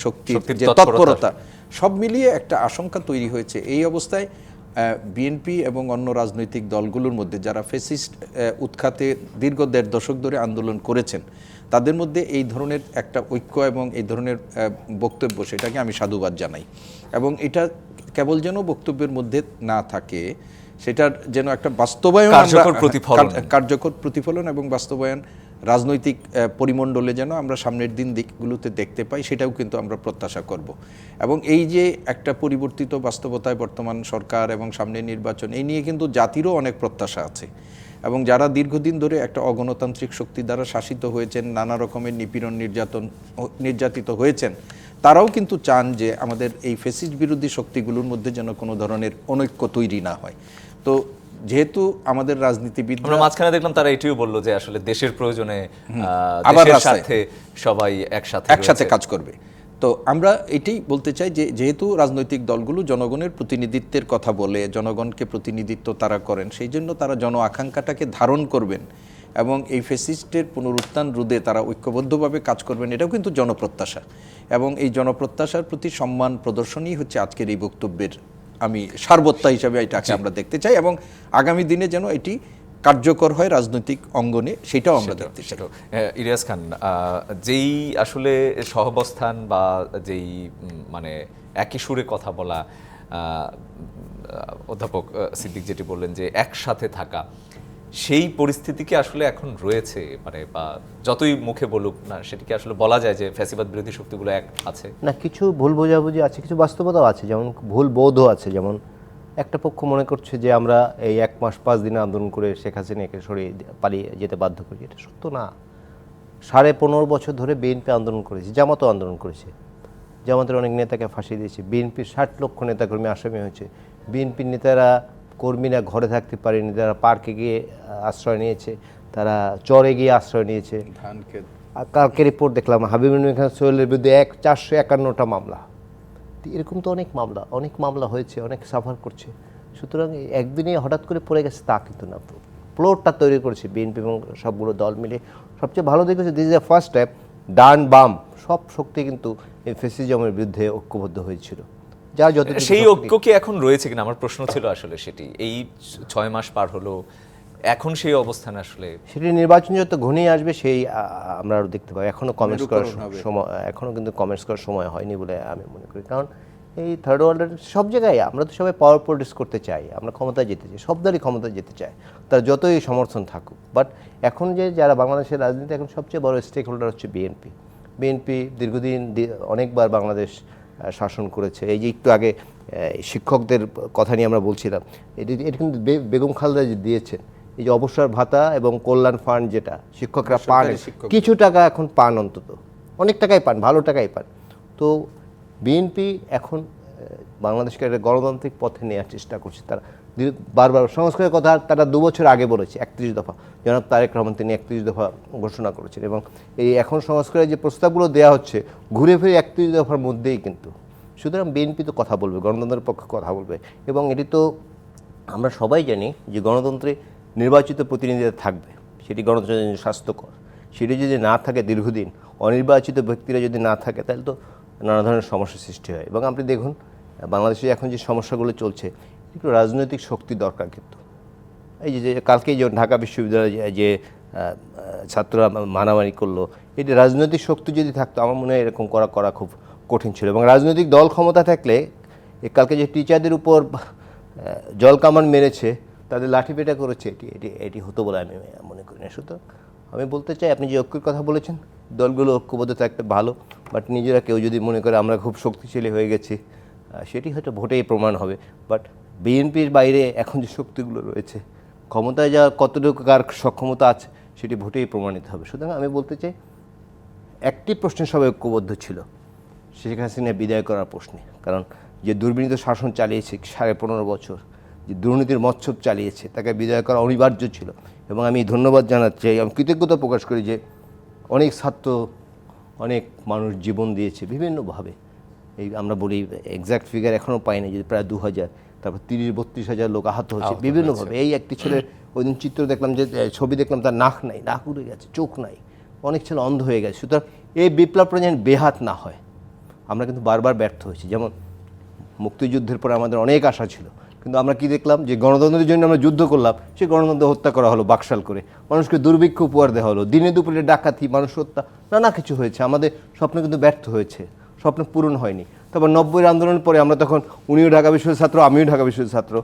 শক্তির যে তৎপরতা, সব মিলিয়ে একটা আশঙ্কা তৈরি হয়েছে। এই অবস্থায় বিএনপি এবং অন্য রাজনৈতিক দলগুলোর মধ্যে যারা ফ্যাসিস্ট উৎখাতে দীর্ঘ 1.5 দশক ধরে আন্দোলন করেছেন, তাদের মধ্যে এই ধরনের একটা ঐক্য এবং এই ধরনের বক্তব্য, সেটাকে আমি সাধুবাদ জানাই। এবং এটা কেবল যেন বক্তব্যের মধ্যে না থাকে, সেটার যেন একটা বাস্তবায়ন, কার্যকর প্রতিফলন এবং বাস্তবায়ন রাজনৈতিক পরিমণ্ডলে যেন আমরা সামনের দিকগুলোতে দেখতে পাই, সেটাও কিন্তু আমরা প্রত্যাশা করব। এবং এই যে একটা পরিবর্তিত বাস্তবতায় বর্তমান সরকার এবং সামনের নির্বাচন, এই নিয়ে কিন্তু জাতিরও অনেক প্রত্যাশা আছে। এবং যারা দীর্ঘদিন ধরে একটা অগণতান্ত্রিক শক্তি দ্বারা শাসিত হয়েছেন, নানা রকমের নিপীড়ন নির্যাতিত হয়েছেন, তারাও কিন্তু চান যে আমাদের এই ফ্যাসিস্ট বিরোধী শক্তিগুলোর মধ্যে যেন কোনো ধরনের অনৈক্য তৈরি না হয়। তো যেহেতু আমাদের রাজনীতিবিদ, আমরা মাঝখানে দেখলাম তারা এটিও বললো যে আসলে দেশের প্রয়োজনে দেশের সাথে সবাই একসাথে কাজ করবে। তো আমরা এটাই বলতে চাই যে যেহেতু রাজনৈতিক দলগুলো জনগণের প্রতিনিধিত্বের কথা বলে, জনগণকে প্রতিনিধিত্ব তারা করেন, সেই জন্য তারা জন আকাঙ্ক্ষাটাকে ধারণ করবেন এবং এই ফ্যাসিস্টের পুনরুত্থান রোধে তারা ঐক্যবদ্ধভাবে কাজ করবেন, এটাও কিন্তু জনপ্রত্যাশা। এবং এই জনপ্রত্যাশার প্রতি সম্মান প্রদর্শনই হচ্ছে আজকের এই বক্তব্যের আমি সারবত্তা হিসাবে এটাকে আমরা দেখতে চাই, এবং আগামী দিনে যেন এটি কার্যকর হয় রাজনৈতিক অঙ্গনে, সেটাও আমরা দেখতে চাই। ইলিয়াস খান, যেই আসলে সহাবস্থান বা যেই মানে একই সুরে কথা বলা, অধ্যাপক সিদ্দিক যেটি বললেন যে একসাথে থাকা, সেই পরিস্থিতি কি আসলে এখন রয়েছে? মানে বা যতই মুখে বলুক না, সেটি কি আসলে বলা যায় যে ফ্যাসিবাদ বিরোধী শক্তিগুলো এক আছে? না, কিছু ভুল বোঝাবুঝি আছে, কিছু বাস্তবতাও আছে, যেমন ভুল বোধও আছে। যেমন একটা পক্ষ মনে করছে যে আমরা এই 1 মাস 5 দিনে আন্দোলন করে শেখ হাসিনাকে সরিয়ে পালিয়ে যেতে বাধ্য করি। এটা সত্য না। 15.5 বছর ধরে বিএনপি আন্দোলন করেছে, জামাতও আন্দোলন করেছে, জামাতের অনেক নেতাকে ফাঁসি দিয়েছে, বিএনপির 60 লক্ষ নেতাকর্মী আসামি হয়েছে, বিএনপির নেতারা কর্মীরা ঘরে থাকতে পারেনি, তারা পার্কে গিয়ে আশ্রয় নিয়েছে, তারা চরে গিয়ে আশ্রয় নিয়েছে। কালকে রিপোর্ট দেখলাম হাবিবুল খান সোহেলের বিরুদ্ধে 451টা মামলা। এরকম তো অনেক মামলা হয়েছে, অনেক সাফার করছে। সুতরাং একদিনে হঠাৎ করে পড়ে গেছে তা কিন্তু না, প্লটটা তৈরি করেছে বিএনপি এবং সবগুলো দল মিলে। সবচেয়ে ভালো দেখেছে this is the first time ডান বাম সব শক্তি কিন্তু এই ফ্যাসিজমের বিরুদ্ধে ঐক্যবদ্ধ হয়েছিল। যা যত সেই ঐক্য কি এখন রয়েছে কিনা আমার প্রশ্ন ছিল আসলে সেটি। এই 6 মাস পার হলো, এখন সেই অবস্থান আসলে সেটি নির্বাচন যত ঘনিয়ে আসবে সেই আমরা আরও দেখতে পাবো। এখনও কমেন্টস করার মেরুকরণ হবে। সময়, এখনও কিন্তু কমেন্টস করার সময় হয়নি বলে আমি মনে করি। কারণ এই থার্ড ওয়ার্ল্ডের সব জায়গায় আমরা তো সবাই পাওয়ার প্রডিউস করতে চাই, আমরা ক্ষমতায় যেতে চাই, সব দলই ক্ষমতায় যেতে চায়, তার যতই সমর্থন থাকুক। বাট এখন যে যারা বাংলাদেশের রাজনীতি এখন সবচেয়ে বড় স্টেক হোল্ডার হচ্ছে বিএনপি। বিএনপি দীর্ঘদিন অনেকবার বাংলাদেশ শাসন করেছে। এই যে একটু আগে শিক্ষকদের কথা নিয়ে আমরা বলছিলাম, এটি কিন্তু বেগম খালেদা দিয়েছেন। এই যে অবসর ভাতা এবং কল্যাণ ফান্ড যেটা শিক্ষকরা পান, কিছু টাকা এখন পান, অন্তত অনেক টাকাই পান, ভালো টাকাই পান। তো বিএনপি এখন বাংলাদেশকে একটা গণতান্ত্রিক পথে নেওয়ার চেষ্টা করছে। তারা বারবার সংস্কারের কথা তারা 2 বছর আগে বলেছে, 31 দফা। জনাব তারেক রহমান তিনি 31 দফা ঘোষণা করেছেন, এবং এই এখন সংস্কারের যে প্রস্তাবগুলো দেওয়া হচ্ছে ঘুরে ফিরে 31 দফার মধ্যেই কিন্তু। সুতরাং বিএনপি তো কথা বলবে, গণতন্ত্রের পক্ষে কথা বলবে, এবং এটি তো আমরা সবাই জানি যে গণতন্ত্রে নির্বাচিত প্রতিনিধিরা থাকবে, সেটি গণতন্ত্রের জন্য স্বাস্থ্যকর। সেটি যদি না থাকে দীর্ঘদিন, অনির্বাচিত ব্যক্তিরা যদি না থাকে, তাহলে তো নানা ধরনের সমস্যার সৃষ্টি হয়। এবং আপনি দেখুন বাংলাদেশে এখন যে সমস্যাগুলো চলছে, একটু রাজনৈতিক শক্তি দরকার। কিন্তু এই যে কালকেই যে ঢাকা বিশ্ববিদ্যালয়ে যে ছাত্ররা মারামারি করলো, এটি রাজনৈতিক শক্তি যদি থাকতো আমার মনে হয় এরকম করা খুব কঠিন ছিল। এবং রাজনৈতিক দল ক্ষমতা থাকলে কালকে যে টিচারদের উপর জলকামান মেরেছে, তাদের লাঠিপেটা করেছে, এটি হতো বলে আমি মনে করি না। সুতরাং আমি বলতে চাই, আপনি যে ঐক্যের কথা বলেছেন, দলগুলো ঐক্যবদ্ধ থাকতে ভালো, বাট নিজেরা কেউ যদি মনে করে আমরা খুব শক্তিশালী হয়ে গেছি, সেটি হয়তো ভোটেই প্রমাণ হবে। বাট বিএনপির বাইরে এখন যে শক্তিগুলো রয়েছে, ক্ষমতায় যাওয়ার কতটুকু কার সক্ষমতা আছে, সেটি ভোটেই প্রমাণিত হবে। সুতরাং আমি বলতে চাই, একটি প্রশ্নে সবাই ঐক্যবদ্ধ ছিল, শেখ হাসিনা বিদায় করার প্রশ্নে। কারণ যে দুর্বিনীত শাসন চালিয়েছে 15.5 বছর, যে দুর্নীতির মৎসব চালিয়েছে, তাকে বিদায় করা অনিবার্য ছিল। এবং আমি ধন্যবাদ জানাচ্ছি, আমি কৃতজ্ঞতা প্রকাশ করি যে অনেক ছাত্র, অনেক মানুষ জীবন দিয়েছে বিভিন্নভাবে। এই আমরা বলি এক্স্যাক্ট ফিগার এখনও পাইনি, যদি প্রায় 2000, তারপর 30-32 হাজার লোক আহত হয়েছে বিভিন্নভাবে। এই একটি ছেলের ওই দিন চিত্র দেখলাম, যে ছবি দেখলাম, তার নাক নাই, নাক উড়ে গেছে, চোখ নাই, অনেক ছেলে অন্ধ হয়ে গেছে। সুতরাং এই বিপ্লবটা যেন বেহাত না হয়, আমরা কিন্তু বারবার ব্যর্থ হয়েছি। যেমন মুক্তিযুদ্ধের পরে আমাদের অনেক আশা ছিল, কিন্তু আমরা কি দেখলাম, যে গণতন্ত্রের জন্য আমরা যুদ্ধ করলাম, সেই গণতন্ত্র হত্যা করা হলো বাকশাল করে, মানুষকে দুর্ভিক্ষ উপহার দেওয়া হলো, দিনে দুপুরে ডাকাতি, মানুষ হত্যা, নানা কিছু হয়েছে। আমাদের স্বপ্ন কিন্তু ব্যর্থ হয়েছে, স্বপ্ন পূরণ হয়নি। তারপর 90-এর আন্দোলনের পরে আমরা তখন, উনিও ঢাকা বিশ্ববিদ্যালয়ের ছাত্র, আমিও ঢাকা বিশ্ববিদ্যালয়ের ছাত্র,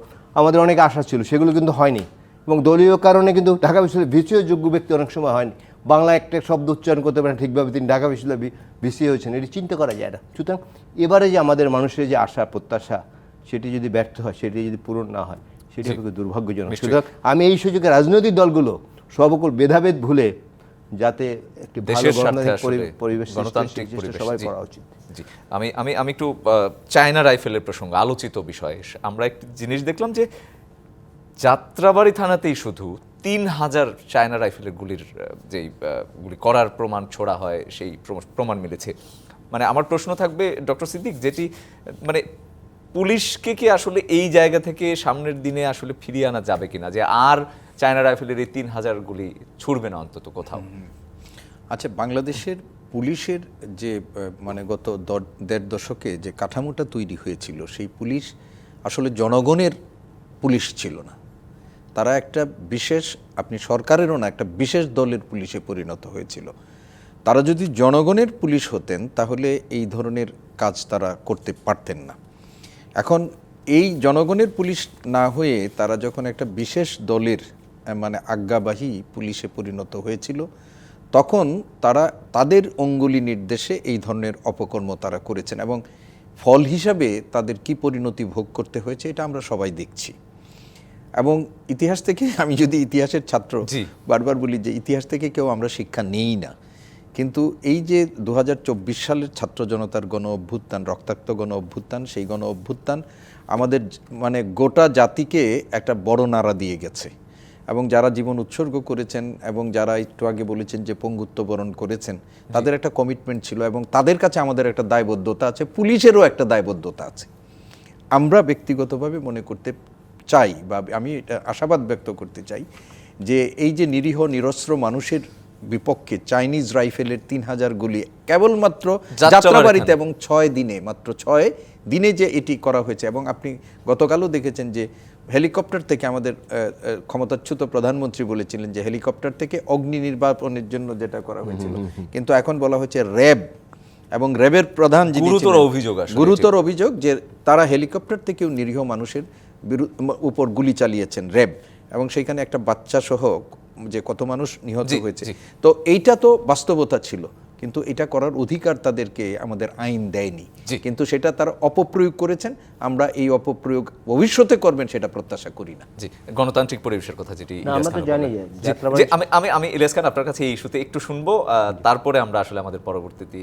আমাদের অনেক আশা ছিল, সেগুলো কিন্তু হয়নি। এবং দলীয় কারণে কিন্তু ঢাকা বিশ্ববিদ্যালয়ের ভিসিও যোগ্য ব্যক্তি অনেক সময় হয়নি, বাংলা একটা শব্দ উচ্চারণ করতে পারেন ঠিকভাবে, তিনি ঢাকা বিশ্ববিদ্যালয়ে ভিসি হয়েছেন, এটি চিন্তা করা যায় না। সুতরাং এবারে যে আমাদের মানুষের যে আশা প্রত্যাশা, সেটি যদি ব্যর্থ হয়, সেটি যদি পূরণ না হয়, সেটি হবে দুর্ভাগ্যজনক। সুতরাং আমি এই সুযোগে রাজনৈতিক দলগুলো সকল ভেদাভেদ ভুলে যাতে একটি ভালো দেশের স্বার্থে গণতান্ত্রিক আসলে পরিবেশ, গণতান্ত্রিক চেষ্টা পরিবেশ, সবাই জি। করা উচিত। জি, আমি একটু চায়না রাইফেলের প্রসঙ্গ, আলোচিত বিষয়। আমরা একটি জিনিস দেখলাম যে যাত্রাবাড়ি থানাতেই শুধু 3000 চায়না রাইফেলের গুলির যেই গুলি করার প্রমাণ ছোড়া হয়, সেই প্রমাণ মিলেছে। মানে আমার প্রশ্ন থাকবে ডক্টর সিদ্দিক, যেটি মানে পুলিশকে কি আসলে এই জায়গা থেকে সামনের দিনে আসলে ফিরিয়ে আনা যাবে কিনা, যে আর চায়না রাইফেলের এই 3000 গুলি ছুড়বে না অন্তত কোথাও? আচ্ছা, বাংলাদেশের পুলিশের যে মানে গত 1.5 দশকে যে কাঠামোটা তৈরি হয়েছিল, সেই পুলিশ আসলে জনগণের পুলিশ ছিল না। তারা একটা বিশেষ, আপনি সরকারেরও না, একটা বিশেষ দলের পুলিশে পরিণত হয়েছিল। তারা যদি জনগণের পুলিশ হতেন, তাহলে এই ধরনের কাজ তারা করতে পারতেন না। এখন এই জনগণের পুলিশ না হয়ে তারা যখন একটা বিশেষ দলের মানে আজ্ঞাবাহী পুলিশে পরিণত হয়েছিল, তখন তারা তাদের অঙ্গুলি নির্দেশে এই ধরনের অপকর্ম তারা করেছেন, এবং ফল হিসাবে তাদের কি পরিণতি ভোগ করতে হয়েছে এটা আমরা সবাই দেখছি। এবং ইতিহাস থেকে, আমি যদি ইতিহাসের ছাত্র, বারবার বলি যে ইতিহাস থেকে কেউ আমরা শিক্ষা নেই না, কিন্তু এই যে 2024 সালের ছাত্র জনতার গণ অভ্যুত্থান, রক্তাক্ত গণ অভ্যুত্থান, সেই গণ অভ্যুত্থান আমাদের মানে গোটা জাতিকে একটা বড় নাড়া দিয়ে গেছে। এবং যারা জীবন উৎসর্গ করেছেন এবং যারা একটু আগে বলেছেন যে পঙ্গুত্ব বরণ করেছেন, তাদের একটা কমিটমেন্ট ছিল, এবং তাদের কাছে আমাদের একটা দায়বদ্ধতা আছে, পুলিশেরও একটা দায়বদ্ধতা আছে। আমরা ব্যক্তিগতভাবে মনে করতে চাই, বা আমি এটা আশাবাদ ব্যক্ত করতে চাই, যে এই যে নিরীহ নিরস্ত্র মানুষের বিপক্ষে চাইনিজ রাইফেলের 3000 গুলি কেবলমাত্র যাত্রাবাড়িতে, এবং 6 দিনে, মাত্র 6 দিনে যে এটি করা হয়েছে। এবং আপনি গতকালও দেখেছেন যে হেলিকপ্টার থেকে আমাদের ক্ষমতাচ্যুত প্রধানমন্ত্রী বলেছিলেন যে হেলিকপ্টার থেকে অগ্নি নির্বাপনের জন্য যেটা করা হয়েছিল, কিন্তু এখন বলা হচ্ছে র্যাব এবং র্যাবের প্রধান যিনি গুরুতর ছিলেন, অভিযোগ আসলে গুরুতর অভিযোগ যে তারা হেলিকপ্টার থেকেও নিরীহ মানুষের উপর গুলি চালিয়েছেন র্যাব, এবং সেইখানে একটা বাচ্চা সহ যে কত মানুষ নিহত হয়েছে। তো এইটা তো বাস্তবতা ছিল, কিন্তু এটা করার অধিকার তাদেরকে আমাদের আইন দেয়নি, কিন্তু সেটা তারা অপপ্রয়োগ করেছেন। আমরা এই অপপ্রয়োগ ভবিষ্যতে করবেন সেটা প্রত্যাশা করি না। জি, গণতান্ত্রিক পরিবেশের কথা যেটি না, আমরা তো জানি যে জি, যাত্রাবাড়ি জি, আমি ইলিয়াস খান আপনার কাছে এই ইস্যুতে একটু শুনবো, তারপরে আমরা আসলে আমাদের পরবর্তীতে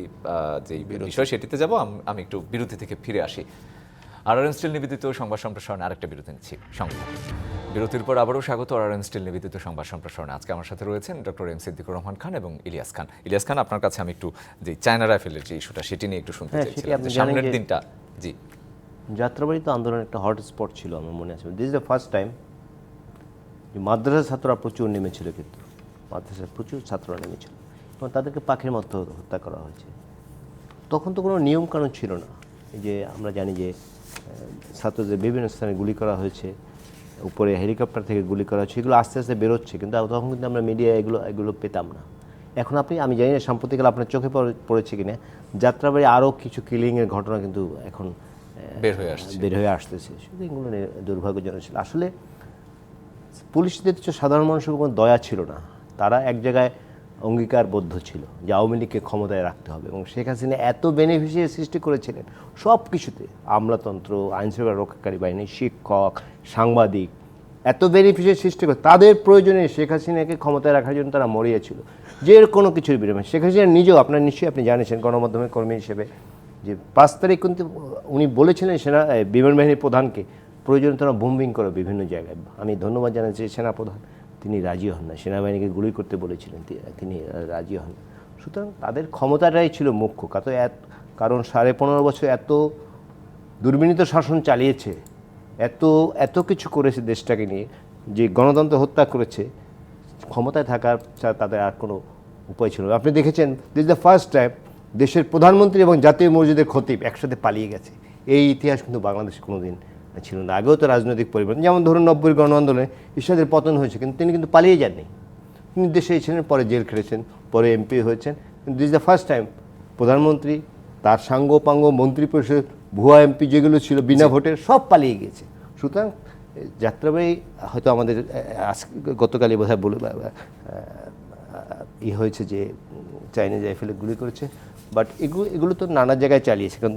যে বিষয় সেটিতে যাব। আমি একটু বিরতি থেকে ফিরে আসি। আরআরএন স্টিল নিবেদিত সংবাদ সম্প্রসারণে আরেকটা বিরতি নিচ্ছি। সংবাদ বিরতির পর আবারও স্বাগত আরআরএন স্টিল নিবেদিত সংবাদ সম্প্রসারণে। আজকে আমার সাথে রয়েছেন ডক্টর এম সিদ্দিকুর রহমান খান এবং ইলিয়াস খান। ইলিয়াস খান, আপনার কাছে আমি একটু যে চায়না রাইফেলের যে ইস্যুটা সেটি নিয়ে একটু শুনতে চাইছিলাম, যে সামনের দিনটা। জি, যাত্রাবাড়ি তো আন্দোলন একটা হট স্পট ছিল, আমার মনে আছে। This is the first time মাদ্রাসা ছাত্ররা প্রচুর নেমেছিল, কিন্তু মাদ্রাসায় প্রচুর ছাত্ররা নেমেছিল এবং তাদেরকে পাখির মতো হত্যা করা হয়েছে। তখন তো কোনো নিয়মকানুন ছিল না। এই যে আমরা জানি যে ছাত্রদের বিভিন্ন স্থানে গুলি করা হয়েছে, উপরে হেলিকপ্টার থেকে গুলি করা হচ্ছে, এগুলো আস্তে আস্তে বেরোচ্ছে, কিন্তু তখন কিন্তু আমরা মিডিয়ায় এগুলো পেতাম না। এখন আমি জানি না সাম্প্রতিককালে আপনার চোখে পড়েছে কিনা, যাত্রাবাড়ি আরও কিছু কিলিংয়ের ঘটনা কিন্তু এখন বের হয়ে আসতেছে। শুধু এগুলো দুর্ভাগ্যজনক ছিল। আসলে পুলিশদের তো সাধারণ মানুষের কোনো দয়া ছিল না। তারা এক জায়গায় অঙ্গীকারবদ্ধ ছিল যে আওয়ামী লীগকে ক্ষমতায় রাখতে হবে, এবং শেখ হাসিনা এত বেনিফিশিয়ারি সৃষ্টি করেছিলেন সব কিছুতে, আমলাতন্ত্র, আইনশৃঙ্খলা রক্ষাকারী বাহিনী, শিক্ষক, সাংবাদিক, এত বেনিফিশিয়ারি সৃষ্টি করে তাদের প্রয়োজনে শেখ হাসিনাকে ক্ষমতায় রাখার জন্য তারা মরিয়েছিল, যে কোনো কিছুর বিনিময়ে। শেখ হাসিনা নিজেও নিশ্চয়ই আপনি জানিয়েছেন গণমাধ্যমের কর্মী হিসেবে, যে 5 তারিখ কিন্তু উনি বলেছিলেন বিমান বাহিনীর প্রধানকে প্রয়োজনে তারা বোম্বিং করে বিভিন্ন জায়গায়। আমি ধন্যবাদ জানাচ্ছি সেনাপ্রধান, তিনি রাজি হন না, সেনাবাহিনীকে গুলি করতে বলেছিলেন, তিনি রাজি হন। সুতরাং তাদের ক্ষমতাটাই ছিল মুখ্য। কারণ 15.5 বছর এত দুর্বিনীত শাসন চালিয়েছে, এত কিছু করেছে দেশটাকে নিয়ে, যে গণতন্ত্র হত্যা করেছে, ক্ষমতায় থাকার তাদের আর কোনো উপায় ছিল না। আপনি দেখেছেন this is the first time দেশের প্রধানমন্ত্রী এবং জাতীয় মসজিদের খতিব একসাথে পালিয়ে গেছে। এই ইতিহাস কিন্তু বাংলাদেশে কোনোদিন ছিল না। আগেও তো রাজনৈতিক পরিবর্তন, যেমন ধরুন 90-এর গণ আন্দোলনে এরশাদের পতন হয়েছে, কিন্তু তিনি কিন্তু পালিয়ে যাননি, তিনি দেশে এসেছিলেন, পরে জেল খেটেছেন, পরে এমপি হয়েছেন। কিন্তু this is the first time প্রধানমন্ত্রী, তার সাঙ্গ মন্ত্রী পরিষদ, ভুয়া এমপি যেগুলো ছিল বিনা ভোটের, সব পালিয়ে গিয়েছে। সুতরাং যাত্রাবাড়ি হয়তো আমাদের গতকালই বোধহয় হয়েছে যে চাইনিজ রাইফেলে গুলি করেছে, বাট এগুলো তো নানা জায়গায় চালিয়েছে। কারণ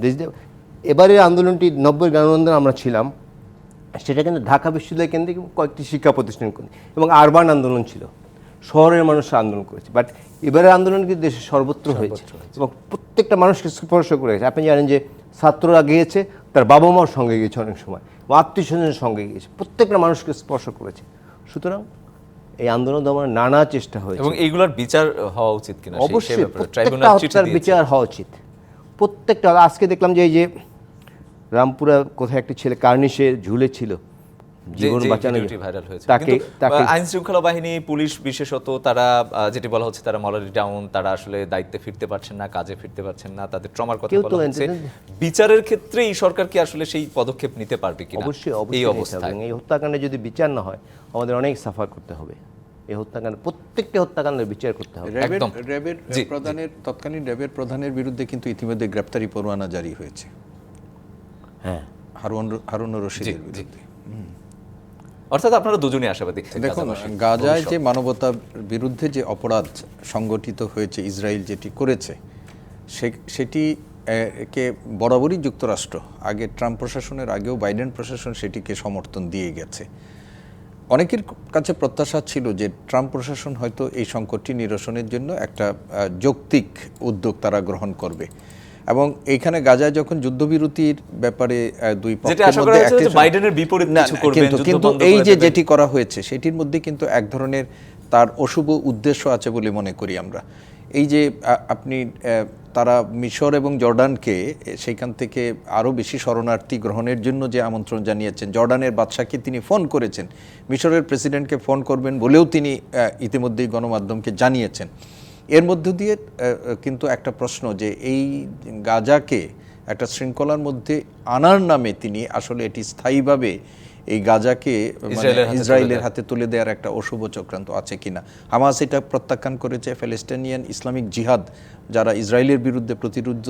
এবারের আন্দোলনটি 90-এর গণ আন্দোলন আমরা ছিলাম, সেটা কিন্তু ঢাকা বিশ্ববিদ্যালয় কেন্দ্রিক কয়েকটি শিক্ষা প্রতিষ্ঠান এবং আরবান আন্দোলন ছিল, শহরের মানুষরা আন্দোলন করেছে। বাট এবারের আন্দোলন কিন্তু দেশের সর্বত্র হয়েছে এবং প্রত্যেকটা মানুষকে স্পর্শ করে গেছে। আপনি জানেন যে ছাত্ররা গিয়েছে, তার বাবা মার সঙ্গে গিয়েছে, অনেক সময় আত্মীয় স্বজনের সঙ্গে গিয়েছে, প্রত্যেকটা মানুষকে স্পর্শ করেছে। সুতরাং এই আন্দোলন দমনের নানা চেষ্টা হয়েছে এবং এইগুলোর বিচার হওয়া উচিত কিনা অবশ্যই প্রত্যেকটা হত্যার বিচার হওয়া উচিত। প্রত্যেকটা, আজকে দেখলাম যে এই যে রামপুরা কোথায় একটি ছেলে কার্নিশে ঝুলেছিল, জীবন বাঁচানোর ভাইরাল হয়েছে, তাকে আইন শৃঙ্খলা বাহিনী, পুলিশ বিশেষত, তারা যেটি বলা হচ্ছে তারা মরালি ডাউন, তারা আসলে দায়িত্বে ফিরতে পারছেন না, কাজে ফিরতে পারছেন না, তাদের ট্রমার কথা বলা হচ্ছে। বিচারের ক্ষেত্রে এই সরকার কি আসলে সেই পদক্ষেপ নিতে পারবে কিনা? অবশ্যই এই অবস্থায় এই হত্যাকাণ্ডে যদি বিচার না হয়, আমাদের অনেক সাফার করতে হবে। এই হত্যাকাণ্ড, প্রত্যেকটা হত্যাকাণ্ডের বিচার করতে হবে। তৎকালীন র্যাবের প্রধানের বিরুদ্ধে কিন্তু ইতিমধ্যে গ্রেপ্তারি পরোয়ানা জারি হয়েছে। হ্যাঁ, হারুন রশিদের বিরুদ্ধে। অর্থাৎ আপনারা দুজনই আশাবাদী। দেখুন, গাজায় যে মানবতার বিরুদ্ধে যে অপরাধ সংগঠিত হয়েছে, ইসরায়েল যেটি করেছে, সেটি কে বরাবরই যুক্তরাষ্ট্র, আগে ট্রাম্প প্রশাসনের আগেও বাইডেন প্রশাসন সেটিকে সমর্থন দিয়ে গেছে। অনেকের কাছে প্রত্যাশা ছিল যে ট্রাম্প প্রশাসন হয়তো এই সংকটটি নিরসনের জন্য একটা যৌক্তিক উদ্যোগ তারা গ্রহণ করবে, এবং এইখানে গাজায় যখন যুদ্ধবিরতির ব্যাপারে দুই পক্ষের মধ্যে বাইডেনের বিপরীত কিছু করবেন, কিন্তু এই যে যেটি করা হয়েছে সেটির মধ্যে কিন্তু এক ধরনের তার অশুভ উদ্দেশ্য আছে বলে মনে করি আমরা। এই যে আপনি তারা মিশর এবং জর্ডানকে সেইখান থেকে আরও বেশি শরণার্থী গ্রহণের জন্য যে আমন্ত্রণ জানিয়েছেন, জর্ডানের বাদশাকে তিনি ফোন করেছেন, মিশরের প্রেসিডেন্টকে ফোন করবেন বলেও তিনি ইতিমধ্যেই গণমাধ্যমকে জানিয়েছেন। এর মধ্য দিয়ে কিন্তু একটা প্রশ্ন যে এই গাজাকে একটা শৃঙ্খলার মধ্যে আনার নামে তিনি আসলে এটি স্থায়ীভাবে এই গাজাকে মানে ইসরায়েলের হাতে তুলে ইসরায়েলের দেয়। হাতে তুলে দেওয়ার একটা অশুভ চক্রান্ত আছে কিনা। হামাস এটা প্রত্যাখ্যান করেছে। প্যালেস্টাইনিয়ান ইসলামিক জিহাদ যারা ইসরায়েলের বিরুদ্ধে প্রতিরোধ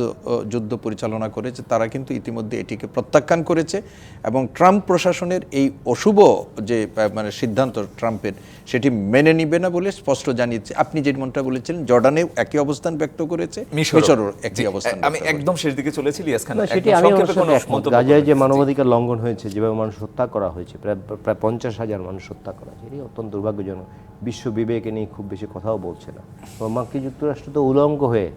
যুদ্ধ পরিচালনা করেছে তারা কিন্তু ইতিমধ্যে এটিকে প্রত্যাখ্যান করেছে এবং ট্রাম্প প্রশাসনের এই অশুভ যে মানে সিদ্ধান্ত ট্রাম্পের সেটি মেনে নিবে না বলে স্পষ্ট জানিয়েছে। আপনি যেমনটা বলেছিলেন জর্ডানেও একই অবস্থান ব্যক্ত করেছে, মিশরও একই অবস্থান আমি ব্যক্ত করেছে। একদম শেষ দিকে চলেছি ইলিয়াস খান, না, সেটি একদম আমি সংক্ষেপে ওনার সাথে কোনো একমত। মন্তব্য গাজায় যে করবেন? মানবাধিকার লঙ্ঘন হয়েছে, যেভাবে মানুষ হত্যা করা হয়েছে, প্রায় 50,000 মানুষ হত্যা করা হয়েছে, এটি অত্যন্ত দুর্ভাগ্যজনক। বিশ্ব বিবেকে নিয়ে খুব বেশি কথাও বলছে না। এবং মার্কিন যুক্তরাষ্ট্র তো উলঙ্গ হয়ে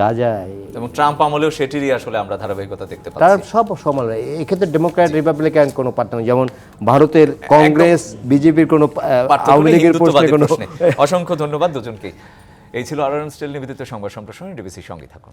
গাজায়, এবং ট্রাম্প আমলেও সেটিরই আসলে আমরা ধারাবাহিকতা দেখতে তার পাচ্ছি। সব সমান। এক্ষেত্রে ডেমোক্র্যাট রিপাবলিকান কোনো পার্টনার, যেমন ভারতের কংগ্রেস বিজেপির কোনো পার্থক্য আওয়ামী নেই লীগের প্রশ্নে হিন্দুত্ববাদের কোনো প্রশ্নে। অসংখ্য ধন্যবাদ দুজনকেই। এই ছিল আর স্টিল নিবেদিত সংবাদ সম্প্রসারণ। ডিবিসির সঙ্গে থাকুন।